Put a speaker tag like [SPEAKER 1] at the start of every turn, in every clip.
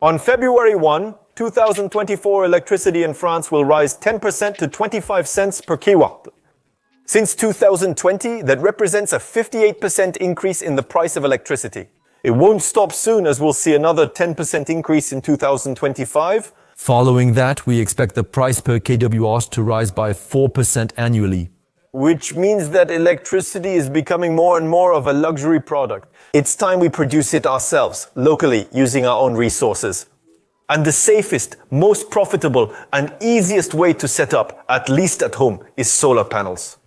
[SPEAKER 1] On February 1, 2024, electricity in France will rise 10% to 25 cents per kilowatt. Since 2020, that represents a 58% increase in the price of electricity. It won't stop soon, as we'll see another 10% increase in 2025.
[SPEAKER 2] Following that, we expect the price per kWh to rise by 4% annually.
[SPEAKER 1] Which means that electricity is becoming more and more of a luxury product. It's time we produce it ourselves, locally, using our own resources. And the safest, most profitable, and easiest way to set up, at least at home, is solar panels.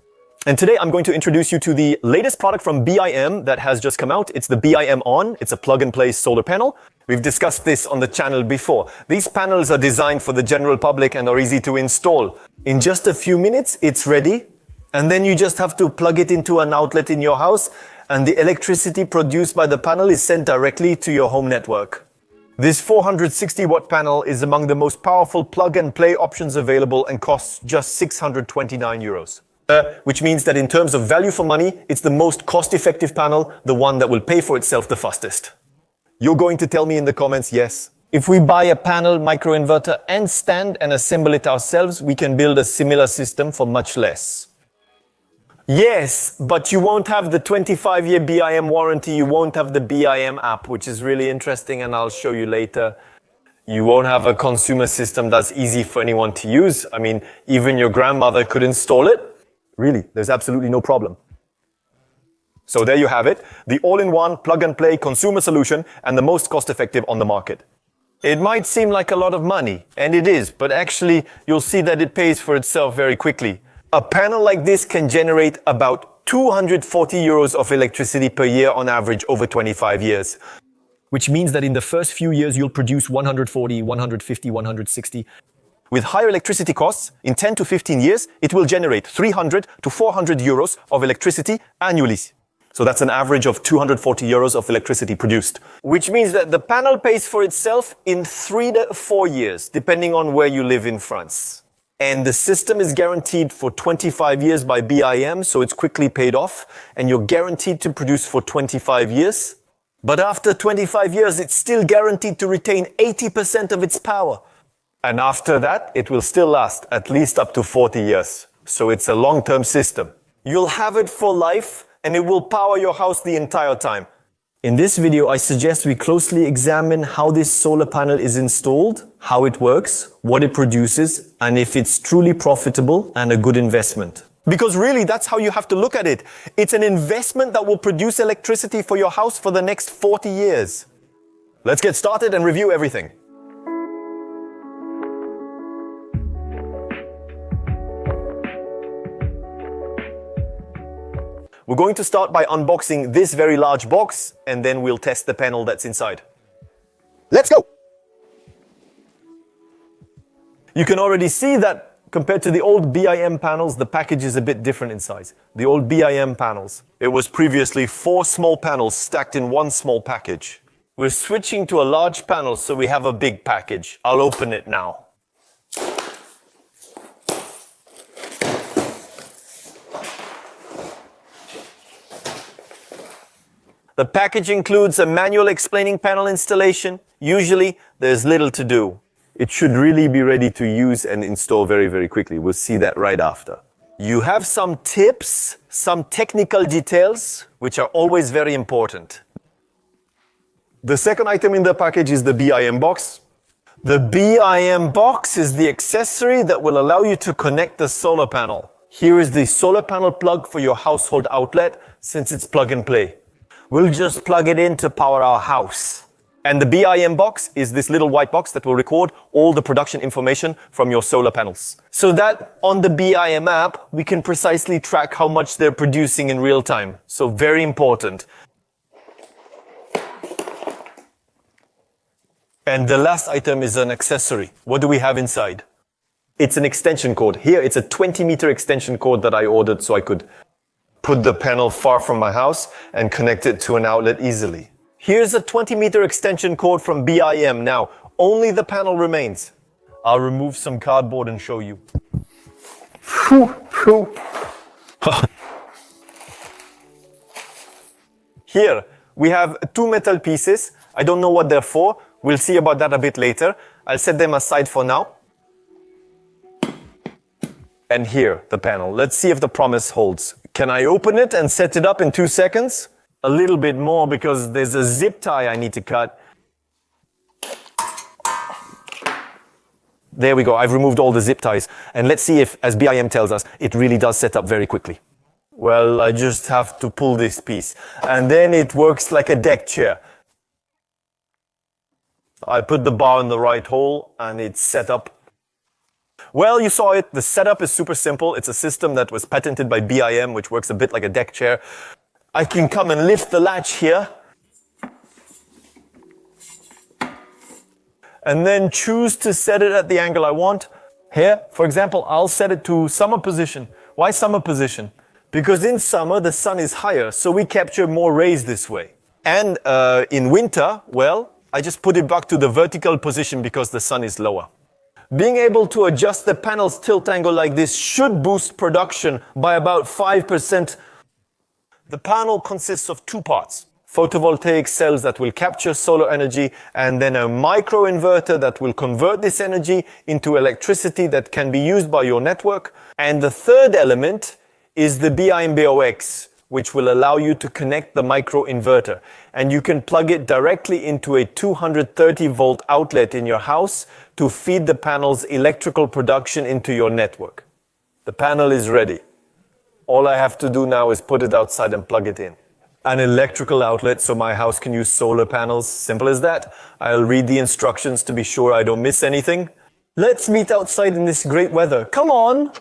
[SPEAKER 1] And today I'm going to introduce you to the latest product from Beem that has just come out. It's the Beem On. It's a plug-and-play solar panel. We've discussed this on the channel before. These panels are designed for the general public and are easy to install. In just a few minutes, it's ready. And then you just have to plug it into an outlet in your house, and the electricity produced by the panel is sent directly to your home network. This 460-watt panel is among the most powerful plug-and-play options available and costs just 629 euros. Which means that in terms of value for money, it's the most cost-effective panel, the one that will pay for itself the fastest. You're going to tell me in the comments, yes. If we buy a panel, microinverter, and stand and assemble it ourselves, we can build a similar system for much less. Yes, but you won't have the 25-year Beem warranty, you won't have the Beem app, which is really interesting, and I'll show you later. You won't have a consumer system that's easy for anyone to use. I mean, even your grandmother could install it. Really, there's absolutely no problem. So there you have it, the all-in-one plug-and-play consumer solution and the most cost-effective on the market. It might seem like a lot of money, and it is, but actually you'll see that it pays for itself very quickly. A panel like this can generate about 240 euros of electricity per year on average over 25 years.
[SPEAKER 2] Which means that in the first few years you'll produce 140, 150, 160.
[SPEAKER 1] With higher electricity costs, in 10 to 15 years, it will generate 300 to 400 euros of electricity annually. So that's an average of 240 euros of electricity produced. Which means that the panel pays for itself in 3 to 4 years, depending on where you live in France. And the system is guaranteed for 25 years by Beem, so it's quickly paid off, and you're guaranteed to produce for 25 years. But after 25 years, it's still guaranteed to retain 80% of its power. And after that, it will still last at least up to 40 years. So it's a long-term system. You'll have it for life, and it will power your house the entire time.
[SPEAKER 2] In this video, I suggest we closely examine how this solar panel is installed, how it works, what it produces, and if it's truly profitable and a good investment.
[SPEAKER 1] Because really, that's how you have to look at it. It's an investment that will produce electricity for your house for the next 40 years. Let's get started and review everything. We're going to start by unboxing this very large box, and then we'll test the panel that's inside. Let's go! You can already see that compared to the old Beem panels, the package is a bit different in size. The old Beem panels, it was previously 4 small panels stacked in one small package. We're switching to a large panel, so we have a big package. I'll open it now. The package includes a manual explaining panel installation. Usually, there's little to do. It should really be ready to use and install very, very quickly. We'll see that right after. You have some tips, some technical details, which are always very important. The second item in the package is the Beem box. The Beem box is the accessory that will allow you to connect the solar panel. Here is the solar panel plug for your household outlet, since it's plug and play. We'll just plug it in to power our house. And the Beem box is this little white box that will record all the production information from your solar panels. So that on the Beem app, we can precisely track how much they're producing in real time. So very important. And the last item is an accessory. What do we have inside? It's an extension cord. Here, it's a 20-meter extension cord that I ordered so I could put the panel far from my house and connect it to an outlet easily. Here's a 20-meter extension cord from Beem. Now, only the panel remains. I'll remove some cardboard and show you. Here, we have 2 metal pieces. I don't know what they're for. We'll see about that a bit later. I'll set them aside for now. And here, the panel. Let's see if the promise holds. Can I open it and set it up in 2 seconds? A little bit more because there's a zip tie I need to cut. There we go. I've removed all the zip ties. And let's see if, as BIM tells us, it really does set up very quickly. Well, I just have to pull this piece. And then it works like a deck chair. I put the bar in the right hole and it's set up. Well, you saw it. The setup is super simple. It's a system that was patented by BIM, which works a bit like a deck chair. I can come and lift the latch here. And then choose to set it at the angle I want. Here, for example, I'll set it to summer position. Why summer position? Because in summer, the sun is higher, so we capture more rays this way. And in winter, well, I just put it back to the vertical position because the sun is lower. Being able to adjust the panel's tilt angle like this should boost production by about 5%. The panel consists of 2 parts. Photovoltaic cells that will capture solar energy, and then a microinverter that will convert this energy into electricity that can be used by your network. And the third element is the BIM-BOX, which will allow you to connect the microinverter. And you can plug it directly into a 230 volt outlet in your house to feed the panel's electrical production into your network. The panel is ready. All I have to do now is put it outside and plug it in. An electrical outlet so my house can use solar panels. Simple as that. I'll read the instructions to be sure I don't miss anything. Let's meet outside in this great weather. Come on!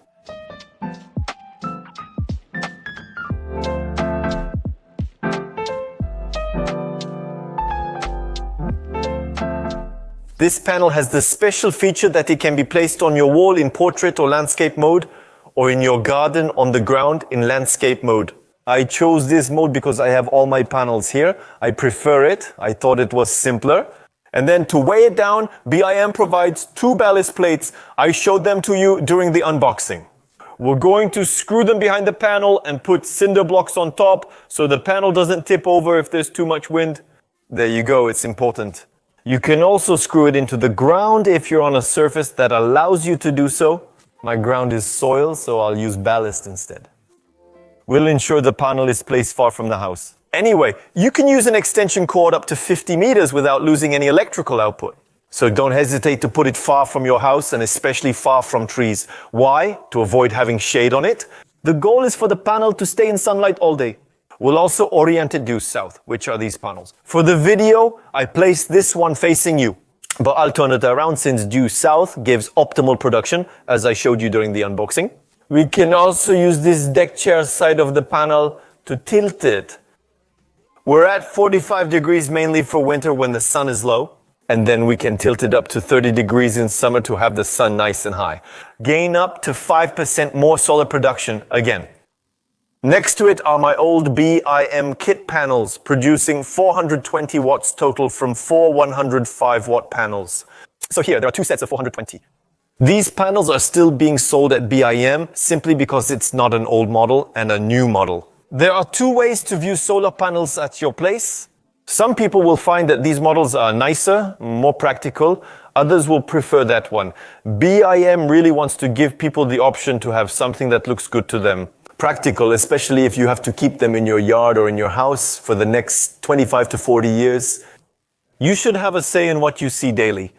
[SPEAKER 1] This panel has the special feature that it can be placed on your wall in portrait or landscape mode, or in your garden on the ground in landscape mode. I chose this mode because I have all my panels here. I prefer it. I thought it was simpler. And then to weigh it down, BIM provides 2 ballast plates. I showed them to you during the unboxing. We're going to screw them behind the panel and put cinder blocks on top so the panel doesn't tip over if there's too much wind. There you go, it's important. You can also screw it into the ground if you're on a surface that allows you to do so. My ground is soil, so I'll use ballast instead. We'll ensure the panel is placed far from the house. Anyway, you can use an extension cord up to 50 meters without losing any electrical output. So don't hesitate to put it far from your house and especially far from trees. Why? To avoid having shade on it. The goal is for the panel to stay in sunlight all day. We'll also orient it due south, which are these panels. For the video, I placed this one facing you, but I'll turn it around since due south gives optimal production, as I showed you during the unboxing. We can also use this deck chair side of the panel to tilt it. We're at 45 degrees mainly for winter when the sun is low, and then we can tilt it up to 30 degrees in summer to have the sun nice and high. Gain up to 5% more solar production again. Next to it are my old BIM kit panels, producing 420 watts total from 4 105 watt panels. So here, there are 2 sets of 420. These panels are still being sold at BIM simply because it's not an old model and a new model. There are 2 ways to view solar panels at your place. Some people will find that these models are nicer, more practical. Others will prefer that one. BIM really wants to give people the option to have something that looks good to them. Practical, especially if you have to keep them in your yard or in your house for the next 25 to 40 years. You should have a say in what you see daily.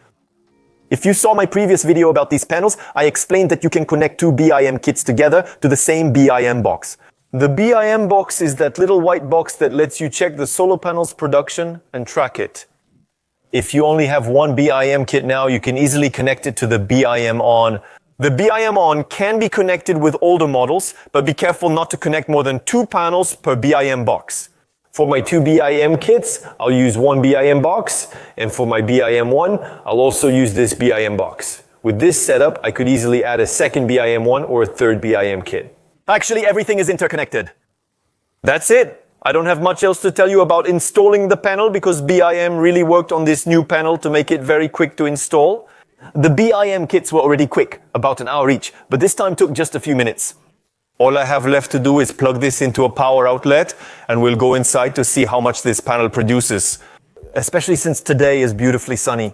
[SPEAKER 1] If you saw my previous video about these panels, I explained that you can connect 2 BIM kits together to the same BIM box. The BIM box is that little white box that lets you check the solar panel's production and track it. If you only have one BIM kit now, you can easily connect it to the BIM On. The BIM On can be connected with older models, but be careful not to connect more than 2 panels per BIM box. For my 2 BIM kits, I'll use one BIM box, and for my BIM One, I'll also use this BIM box. With this setup, I could easily add a second BIM One or a third BIM kit. Actually, everything is interconnected. That's it. I don't have much else to tell you about installing the panel because BIM really worked on this new panel to make it very quick to install. The BIM kits were already quick, about an hour each, but this time took just a few minutes. All I have left to do is plug this into a power outlet and we'll go inside to see how much this panel produces. especially since today is beautifully sunny.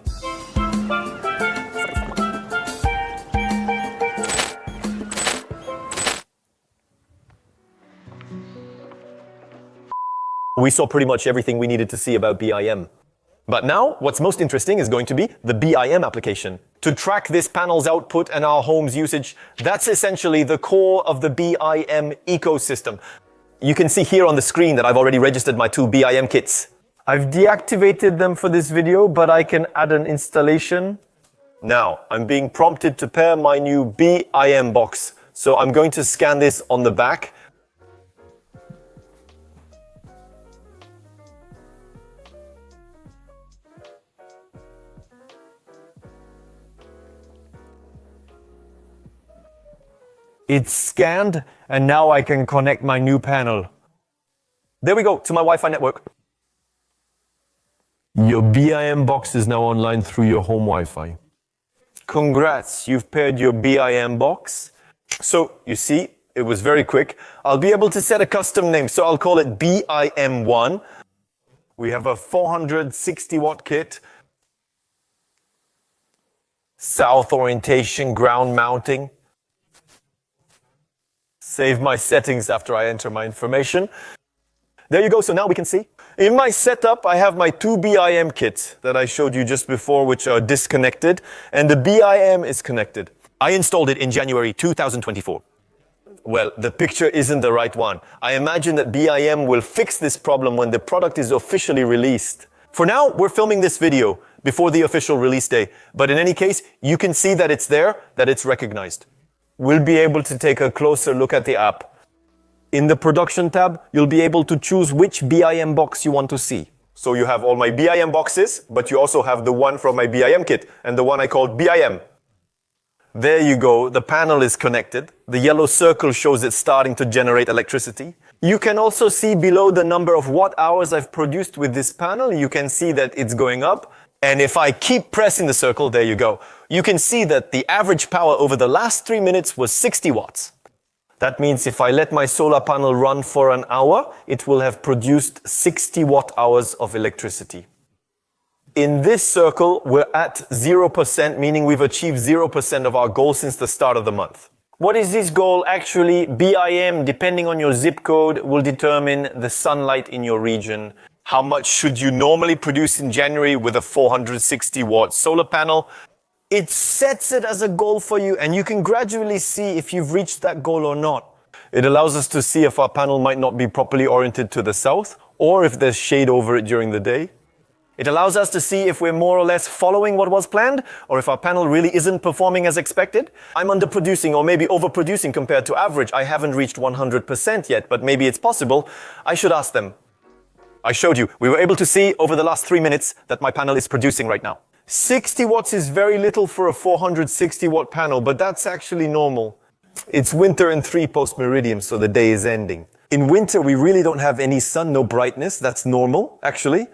[SPEAKER 1] We saw pretty much everything we needed to see about BIM. But now, what's most interesting is going to be the BIM application. To track this panel's output and our home's usage, that's essentially the core of the BIM ecosystem. You can see here on the screen that I've already registered my 2 BIM kits. I've deactivated them for this video, but I can add an installation. Now, I'm being prompted to pair my new BIM box. So I'm going to scan this on the back. It's scanned, and now I can connect my new panel. There we go, to my Wi-Fi network. Your BIM box is now online through your home Wi-Fi. Congrats, you've paired your BIM box. So, you see, it was very quick. I'll be able to set a custom name, so I'll call it BIM1. We have a 460 watt kit. South orientation, ground mounting. Save my settings after I enter my information. There you go, so now we can see. In my setup, I have my 2 BIM kits that I showed you just before, which are disconnected, and the BIM is connected. I installed it in January 2024. Well, the picture isn't the right one. I imagine that BIM will fix this problem when the product is officially released. For now, we're filming this video before the official release day, but in any case, you can see that it's there, that it's recognized. We'll be able to take a closer look at the app. In the production tab, you'll be able to choose which BIM box you want to see. So you have all my BIM boxes, but you also have the one from my BIM kit and the one I called BIM. There you go, the panel is connected. The yellow circle shows it's starting to generate electricity. You can also see below the number of watt hours I've produced with this panel. You can see that it's going up. And if I keep pressing the circle, there you go. You can see that the average power over the last 3 minutes was 60 watts. That means if I let my solar panel run for an hour, it will have produced 60 watt hours of electricity. In this circle, we're at 0%, meaning we've achieved 0% of our goal since the start of the month. What is this goal? Actually, BIM, depending on your zip code, will determine the sunlight in your region. How much should you normally produce in January with a 460 watt solar panel? It sets it as a goal for you, and you can gradually see if you've reached that goal or not. It allows us to see if our panel might not be properly oriented to the south, or if there's shade over it during the day. It allows us to see if we're more or less following what was planned, or if our panel really isn't performing as expected. I'm underproducing or maybe overproducing compared to average. I haven't reached 100% yet, but maybe it's possible. I should ask them. I showed you. We were able to see over the last 3 minutes that my panel is producing right now. 60 watts is very little for a 460 watt panel, but that's actually normal. It's winter and 3 post-meridian, so the day is ending. In winter, we really don't have any sun, no brightness. That's normal, actually.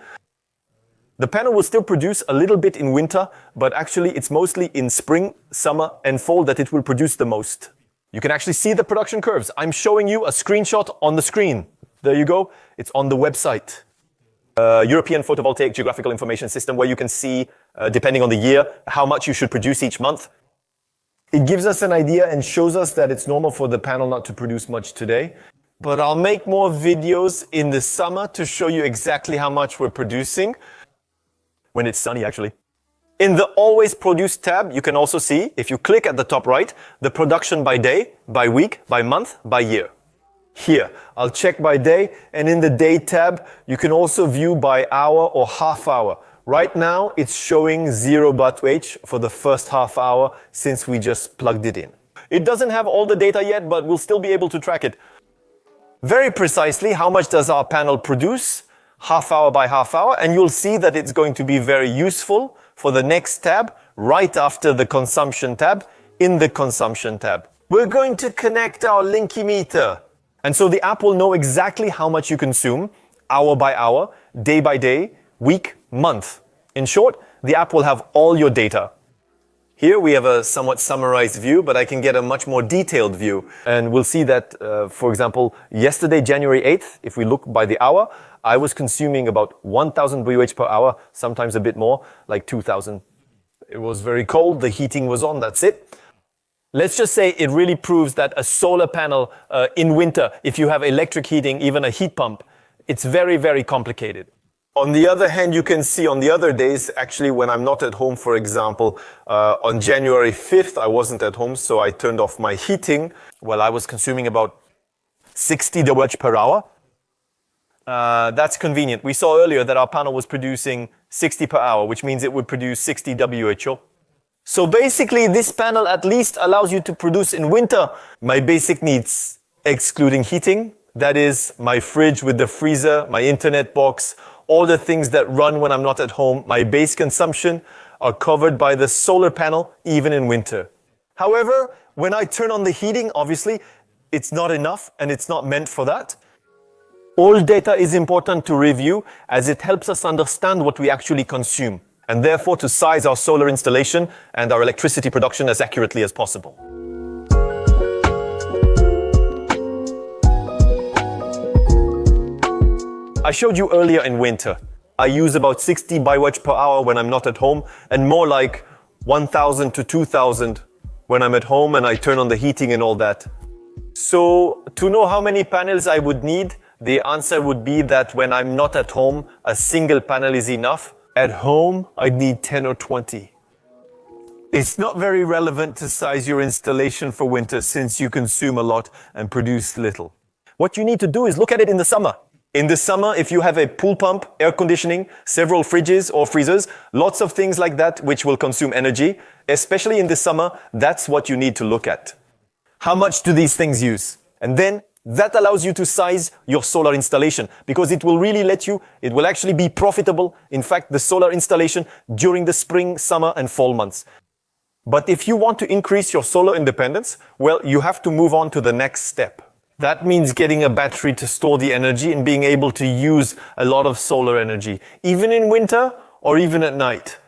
[SPEAKER 1] The panel will still produce a little bit in winter, but actually it's mostly in spring, summer, and fall that it will produce the most. You can actually see the production curves. I'm showing you a screenshot on the screen. There you go. It's on the website. European Photovoltaic Geographical Information System, where you can see, depending on the year, how much you should produce each month. It gives us an idea and shows us that it's normal for the panel not to produce much today. But I'll make more videos in the summer to show you exactly how much we're producing. When it's sunny, actually. In the Always Produce tab, you can also see, if you click at the top right, the production by day, by week, by month, by year. Here, I'll check by day, and in the Day tab, you can also view by hour or half hour. Right now, it's showing 0 watt-h for the first half hour since we just plugged it in. It doesn't have all the data yet, but we'll still be able to track it. Very precisely, how much does our panel produce? Half hour by half hour, and you'll see that it's going to be very useful for the next tab, right after the Consumption tab, in the Consumption tab. We're going to connect our Linkimeter. And so the app will know exactly how much you consume, hour by hour, day by day, week, month. In short, the app will have all your data. Here we have a somewhat summarized view, but I can get a much more detailed view. And we'll see that, for example, yesterday, January 8th, if we look by the hour, I was consuming about 1,000 BOH per hour, sometimes a bit more, like 2,000. It was very cold, the heating was on, that's it. Let's just say it really proves that a solar panel in winter, if you have electric heating, even a heat pump, it's very, very complicated. On the other hand, you can see on the other days, actually when I'm not at home, for example, on January 5th, I wasn't at home, so I turned off my heating. Well, I was consuming about 60 kWh per hour. That's convenient. We saw earlier that our panel was producing 60 per hour, which means it would produce 60 WHO. So basically, this panel at least allows you to produce in winter my basic needs, excluding heating. That is my fridge with the freezer, my internet box, all the things that run when I'm not at home, my base consumption are covered by the solar panel, even in winter. However, when I turn on the heating, obviously, it's not enough and it's not meant for that. All data is important to review as it helps us understand what we actually consume, and therefore to size our solar installation and our electricity production as accurately as possible. I showed you earlier in winter. I use about 60 BOH per hour when I'm not at home, and more like 1,000 to 2,000 when I'm at home and I turn on the heating and all that. So to know how many panels I would need, the answer would be that when I'm not at home, a single panel is enough. At home, I'd need 10 or 20. It's not very relevant to size your installation for winter since you consume a lot and produce little. What you need to do is look at it in the summer. In the summer, if you have a pool pump, air conditioning, several fridges or freezers, lots of things like that which will consume energy, especially in the summer, that's what you need to look at. How much do these things use? And then that allows you to size your solar installation because it will really it will actually be profitable. In fact, the solar installation during the spring, summer and fall months. But if you want to increase your solar independence, well, you have to move on to the next step. That means getting a battery to store the energy and being able to use a lot of solar energy, even in winter or even at night.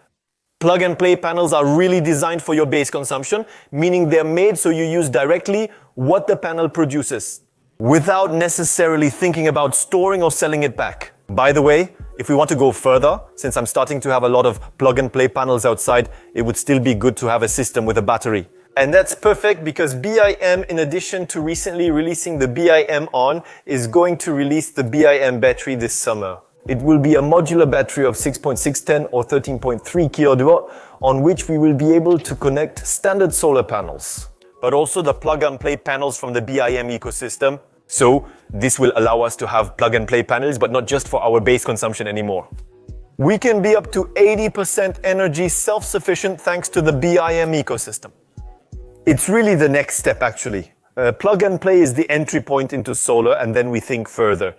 [SPEAKER 1] Plug-and-play panels are really designed for your base consumption, meaning they're made so you use directly what the panel produces, without necessarily thinking about storing or selling it back. By the way, if we want to go further, since I'm starting to have a lot of plug-and-play panels outside, it would still be good to have a system with a battery. And that's perfect because BIM, in addition to recently releasing the BIM On, is going to release the BIM battery this summer. It will be a modular battery of 6.610 or 13.3 kW on which we will be able to connect standard solar panels, but also the plug-and-play panels from the BIM ecosystem. So this will allow us to have plug-and-play panels, but not just for our base consumption anymore. We can be up to 80% energy self-sufficient thanks to the BIM ecosystem. It's really the next step, actually. Plug and play is the entry point into solar, and then we think further.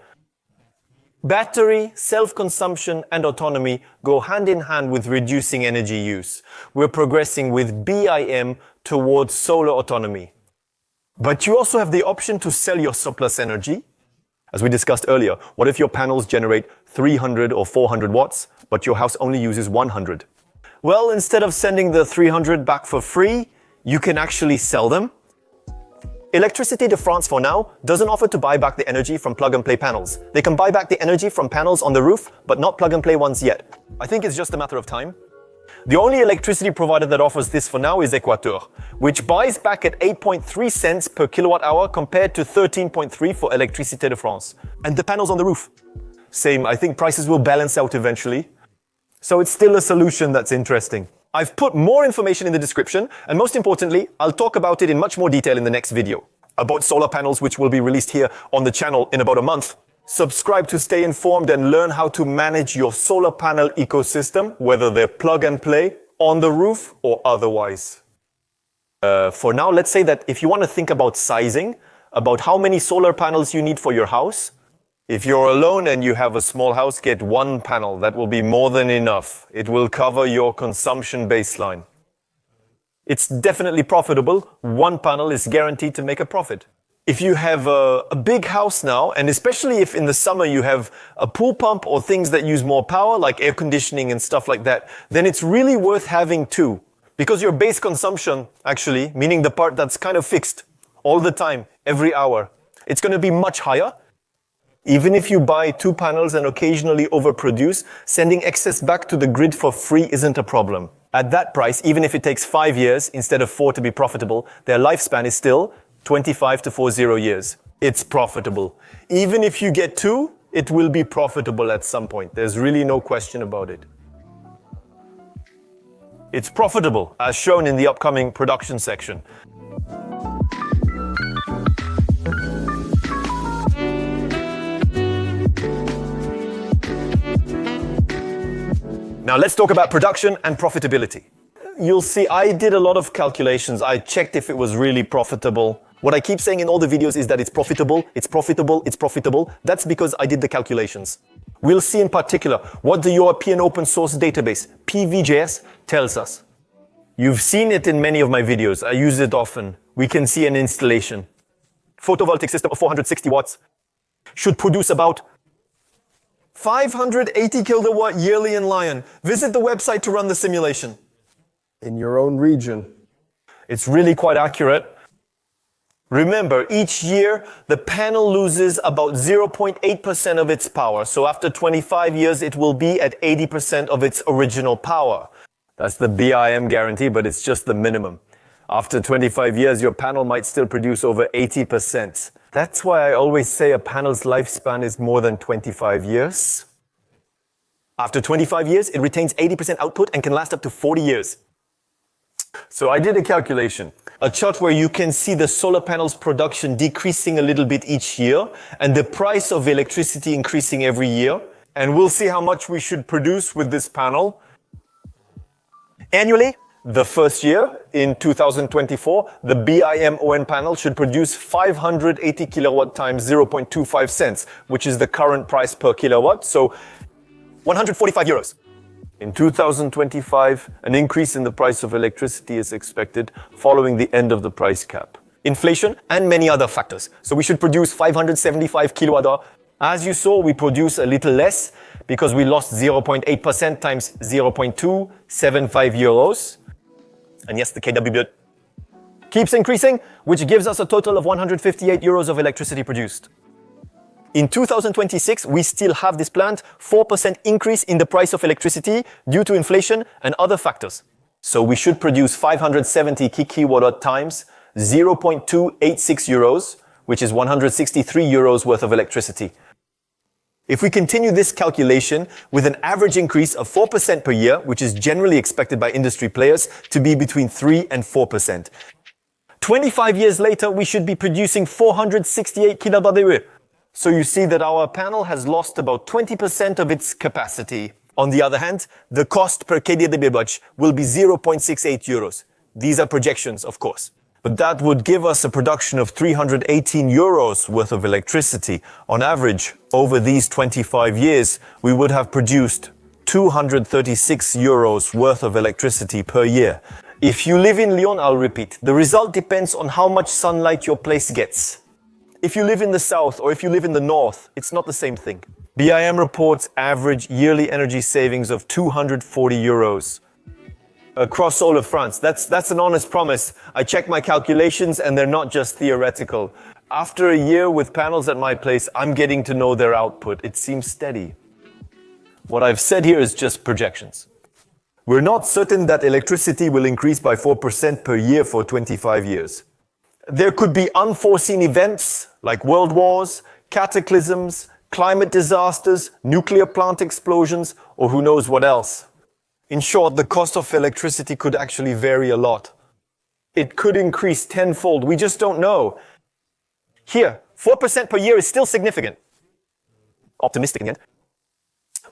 [SPEAKER 1] Battery, self-consumption, and autonomy go hand in hand with reducing energy use. We're progressing with BIM towards solar autonomy. But you also have the option to sell your surplus energy. As we discussed earlier, what if your panels generate 300 or 400 watts, but your house only uses 100? Well, instead of sending the 300 back for free, you can actually sell them. Electricité de France, for now, doesn't offer to buy back the energy from plug-and-play panels. They can buy back the energy from panels on the roof, but not plug-and-play ones yet. I think it's just a matter of time. The only electricity provider that offers this for now is Equateur, which buys back at 8.3 cents per kilowatt hour compared to 13.3 for Electricité de France. And the panels on the roof? Same, I think prices will balance out eventually. So it's still a solution that's interesting. I've put more information in the description, and most importantly, I'll talk about it in much more detail in the next video. About solar panels, which will be released here on the channel in about a month. Subscribe to stay informed and learn how to manage your solar panel ecosystem, whether they're plug and play, on the roof, or otherwise. For now, let's say that if you want to think about sizing, about how many solar panels you need for your house, if you're alone and you have a small house, get one panel. That will be more than enough. It will cover your consumption baseline. It's definitely profitable. One panel is guaranteed to make a profit. If you have a big house now, and especially if in the summer you have a pool pump or things that use more power, like air conditioning and stuff like that, then it's really worth having two. Because your base consumption, actually, meaning the part that's kind of fixed all the time, every hour, it's going to be much higher. Even if you buy 2 panels and occasionally overproduce, sending excess back to the grid for free isn't a problem. At that price, even if it takes 5 years instead of 4 to be profitable, their lifespan is still 25 to 40 years. It's profitable. Even if you get 2, it will be profitable at some point. There's really no question about it. It's profitable, as shown in the upcoming production section. Now let's talk about production and profitability. You'll see I did a lot of calculations. I checked if it was really profitable. What I keep saying in all the videos is that it's profitable, it's profitable, it's profitable. That's because I did the calculations. We'll see in particular what the European open source database, PVJS, tells us. You've seen it in many of my videos. I use it often. We can see an installation. Photovoltaic system of 460 watts should produce about 580 kilowatt yearly in Lyon. Visit the website to run the simulation.
[SPEAKER 3] In your own region.
[SPEAKER 1] It's really quite accurate. Remember, each year, the panel loses about 0.8% of its power. So after 25 years, it will be at 80% of its original power. That's the BIM guarantee, but it's just the minimum. After 25 years, your panel might still produce over 80%. That's why I always say a panel's lifespan is more than 25 years. After 25 years, it retains 80% output and can last up to 40 years. So I did a calculation, a chart where you can see the solar panels production decreasing a little bit each year and the price of electricity increasing every year. And we'll see how much we should produce with this panel. Annually, the first year, in 2024, the BIM-ON panel should produce 580 kilowatt times 0.25 cents, which is the current price per kilowatt, so 145 euros. In 2025, an increase in the price of electricity is expected following the end of the price cap. Inflation and many other factors. So we should produce 575 kilowatt hour. As you saw, we produce a little less because we lost 0.8% times 0.275 euros. And yes, the kW keeps increasing, which gives us a total of 158 euros of electricity produced. In 2026, we still have this planned 4% increase in the price of electricity due to inflation and other factors. So we should produce 570 kilowatt times 0.286 euros, which is 163 euros worth of electricity. If we continue this calculation with an average increase of 4% per year, which is generally expected by industry players to be between 3 and 4%. 25 years later, we should be producing 468 kWh. So you see that our panel has lost about 20% of its capacity. On the other hand, the cost per kWh will be 0.68 euros. These are projections, of course. But that would give us a production of 318 euros worth of electricity. On average, over these 25 years, we would have produced 236 euros worth of electricity per year. If you live in Lyon, I'll repeat, the result depends on how much sunlight your place gets. If you live in the south or if you live in the north, it's not the same thing. BIM reports average yearly energy savings of 240 euros. Across all of France. That's an honest promise. I checked my calculations and they're not just theoretical. After a year with panels at my place, I'm getting to know their output. It seems steady. What I've said here is just projections. We're not certain that electricity will increase by 4% per year for 25 years. There could be unforeseen events like world wars, cataclysms, climate disasters, nuclear plant explosions, or who knows what else. In short, the cost of electricity could actually vary a lot. It could increase tenfold. We just don't know. Here, 4% per year is still significant. Optimistic in the end.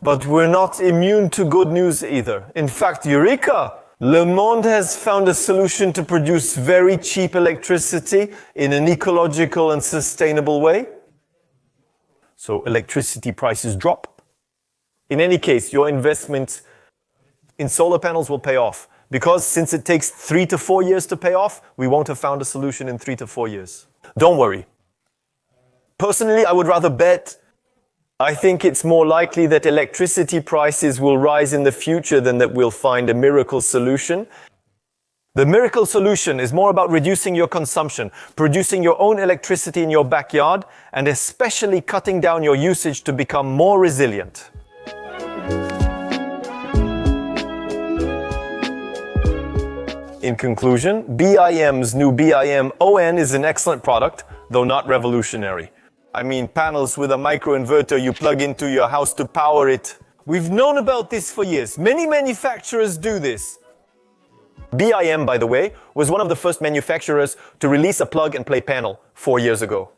[SPEAKER 1] But we're not immune to good news either. In fact, Eureka! Le Monde has found a solution to produce very cheap electricity in an ecological and sustainable way. So electricity prices drop. In any case, your investment in solar panels will pay off. Because since it takes 3 to 4 years to pay off, we won't have found a solution in 3 to 4 years. Don't worry. Personally, I would rather bet. I think it's more likely that electricity prices will rise in the future than that we'll find a miracle solution. The miracle solution is more about reducing your consumption, producing your own electricity in your backyard, and especially cutting down your usage to become more resilient. In conclusion, BIM's new BIM ON is an excellent product, though not revolutionary. I mean, panels with a microinverter you plug into your house to power it. We've known about this for years. Many manufacturers do this. BIM, by the way, was one of the first manufacturers to release a plug-and-play panel 4 years ago.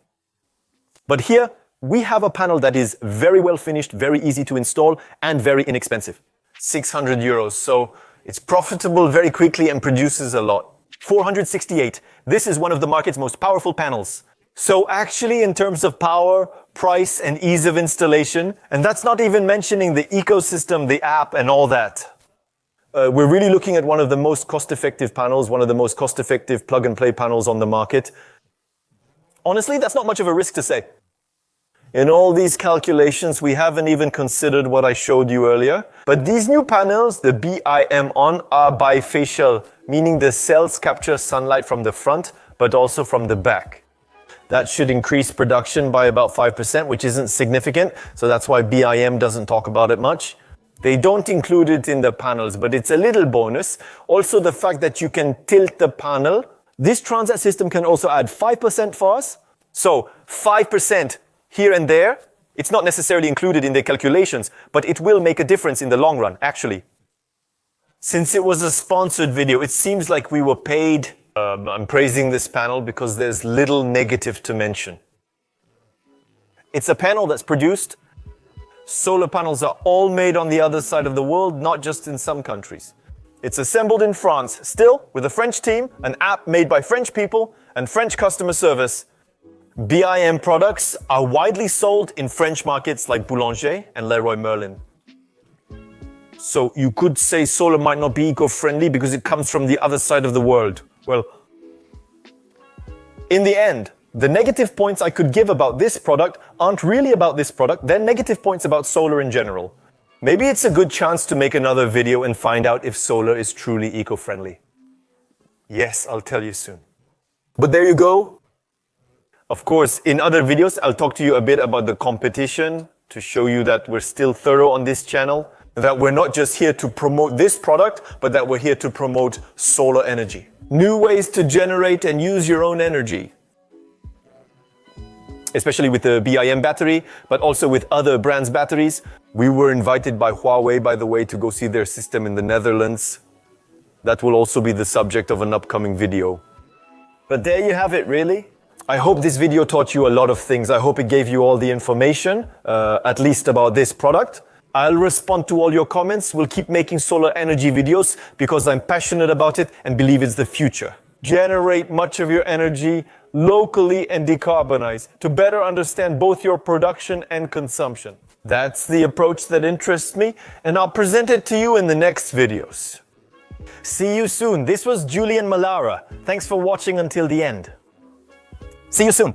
[SPEAKER 1] But here, we have a panel that is very well finished, very easy to install, and very inexpensive. 600 euros, so it's profitable very quickly and produces a lot. 468. This is one of the market's most powerful panels. So actually, in terms of power, price, and ease of installation, and that's not even mentioning the ecosystem, the app, and all that. We're really looking at one of the most cost-effective panels, one of the most cost-effective plug-and-play panels on the market. Honestly, that's not much of a risk to say. In all these calculations, we haven't even considered what I showed you earlier. But these new panels, the BIM ON, are bifacial, meaning the cells capture sunlight from the front, but also from the back. That should increase production by about 5%, which isn't significant, so that's why BIM doesn't talk about it much. They don't include it in the panels, but it's a little bonus. Also, the fact that you can tilt the panel. This transat system can also add 5% for us. So 5% here and there. It's not necessarily included in the calculations, but it will make a difference in the long run, actually. Since it was a sponsored video, it seems like we were paid. I'm praising this panel because there's little negative to mention. It's a panel that's produced. Solar panels are all made on the other side of the world, not just in some countries. It's assembled in France, still with a French team, an app made by French people, and French customer service. BIM products are widely sold in French markets like Boulanger and Leroy Merlin. So you could say solar might not be eco-friendly because it comes from the other side of the world. Well, in the end, the negative points I could give about this product aren't really about this product, they're negative points about solar in general. Maybe it's a good chance to make another video and find out if solar is truly eco-friendly. Yes, I'll tell you soon. But there you go. Of course, in other videos, I'll talk to you a bit about the competition to show you that we're still thorough on this channel, that we're not just here to promote this product, but that we're here to promote solar energy. New ways to generate and use your own energy. Especially with the BIM battery, but also with other brands' batteries. We were invited by Huawei, by the way, to go see their system in the Netherlands. That will also be the subject of an upcoming video. But there you have it, really. I hope this video taught you a lot of things. I hope it gave you all the information, at least about this product. I'll respond to all your comments. We'll keep making solar energy videos because I'm passionate about it and believe it's the future. Generate much of your energy locally and decarbonize to better understand both your production and consumption. That's the approach that interests me, and I'll present it to you in the next videos. See you soon. This was Julian Malara. Thanks for watching until the end. See you soon.